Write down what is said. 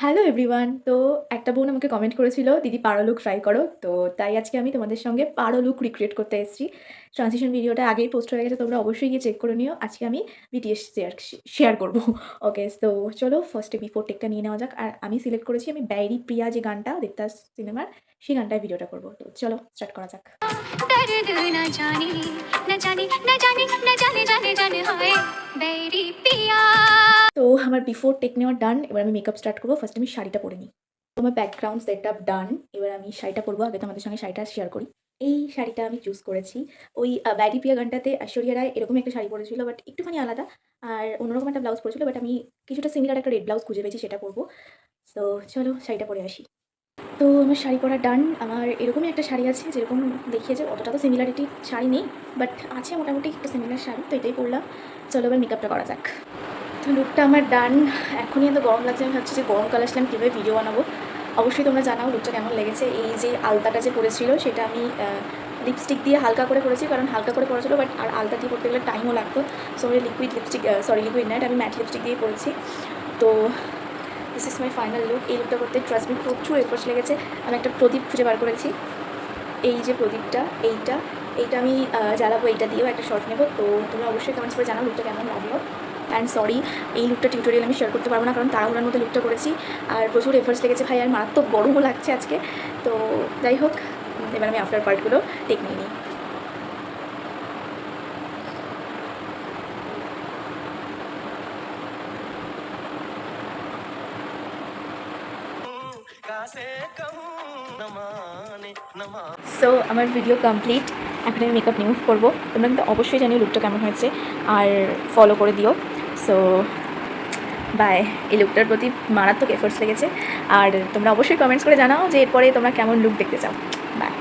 Hello everyone. তো একটা বোন আমাকে কমেন্ট করেছিল, "দিদি পারো লুক ট্রাই করো।" তো তাই আজকে আমি তোমাদের সঙ্গে পারো লুক রিক্রিয়েট করতে এসেছি। ট্রানজিশন ভিডিওটা আগেই পোস্ট হয়ে গেছে, তোমরা অবশ্যই গিয়ে চেক করে নিও। আজকে আমি বিটিএস শেয়ার করব। ওকে, তো চলো ফার্স্টে বিফোর টেকটা নিয়ে নেওয়া যাক। আর আমি সিলেক্ট করেছি আমি বেরি প্রিয়া যে গানটা দেবদাস সিনেমার, সেই গানটায় ভিডিওটা করব। তো চলো স্টার্ট করা যাক। दर्द न जाने न जाने न जाने न जाने जाने जाने हाय बेरी पिया। তো আমার বিফোর টেক নেওয়া ডান। এবার আমি মেকআপ স্টার্ট করব। ফার্স্ট আমি শাড়িটা পরে নিই। তো আমার ব্যাকগ্রাউন্ড সেটআপ ডান। এবার আমি শাড়িটা পরবো। আগে তোমাদের সঙ্গে শাড়িটা শেয়ার করি। এই শাড়িটা আমি চুজ করেছি। ওই ব্যারি প্রিয়া গানটাতে ঐশ্বরিয়া রায় এরকমই একটা শাড়ি পরেছিল, বাট একটুখানি আলাদা। আর অন্যরকম একটা ব্লাউজ পরেছিল, বাট আমি কিছুটা সিমিলার একটা রেড ব্লাউজ খুঁজে পেয়েছি, সেটা পরবো। তো চলো শাড়িটা পরে আসি। তো আমার শাড়ি পরা ডান। আমার এরকমই একটা শাড়ি আছে যেরকম দেখিয়েছে, অতটা তো সিমিলারিটি শাড়ি নেই, বাট আছে মোটামুটি একটা সিমিলার শাড়ি, তো এটাই পরলাম। চলো এবার মেকআপটা করা যাক। তো লুকটা আমার ডান। এখনই এত গরম লাগছে, আমি ভাবছি যে গরমকাল আসলে আমি কীভাবে ভিডিও বানাবো। অবশ্যই তোমরা জানাও লুকটা কেমন লেগেছে। এই যে আলতাটা যে পরেছিল সেটা আমি লিপস্টিক দিয়ে হালকা করে করেছি, কারণ হালকা করে পরেছিল, বাট আর আলতা দিয়ে করতে গেলে টাইমও লাগতো। সো আমি লিকুইড লিপস্টিক, লিকুইড না, এটা আমি ম্যাট লিপস্টিক দিয়ে করেছি। তো this is my final look. এই লুকটা করতে ট্রাস্ট মি প্রচুর এফোর্টস লেগেছে। আমি একটা প্রদীপ খুঁজে বার করেছি। এই যে প্রদীপটা, এইটা আমি জ্বালাবো, এইটা দিয়েও একটা শর্ট নেবো। তো তোমরা অবশ্যই কমেন্টস করে জানাও লুকটা কেমন লাগলো। অ্যান্ড সরি, এই লুকটা টিউটোরিয়াল আমি শেয়ার করতে পারবো না, কারণ তাড়াহুড়োর মধ্যে লুকটা করেছি আর প্রচুর এফোর্টস লেগেছে ভাই, আর মারাত্মক গরমও লাগছে আজকে। তো যাই হোক, এবার আমি আফটার পার্টগুলো টেক নিয়ে নিই। সো আমার ভিডিও কমপ্লিট। এখন আমি মেকআপ রিমুভ করবো। তোমরা কিন্তু অবশ্যই জানিও লুকটা কেমন হয়েছে, আর ফলো করে দিও। So bye. এই লুকটার প্রতি মারাত্মক এফোর্টস লেগেছে, আর তোমরা অবশ্যই কমেন্টস করে জানাও যে এরপরে তোমরা কেমন লুক দেখতে চাও। বাই।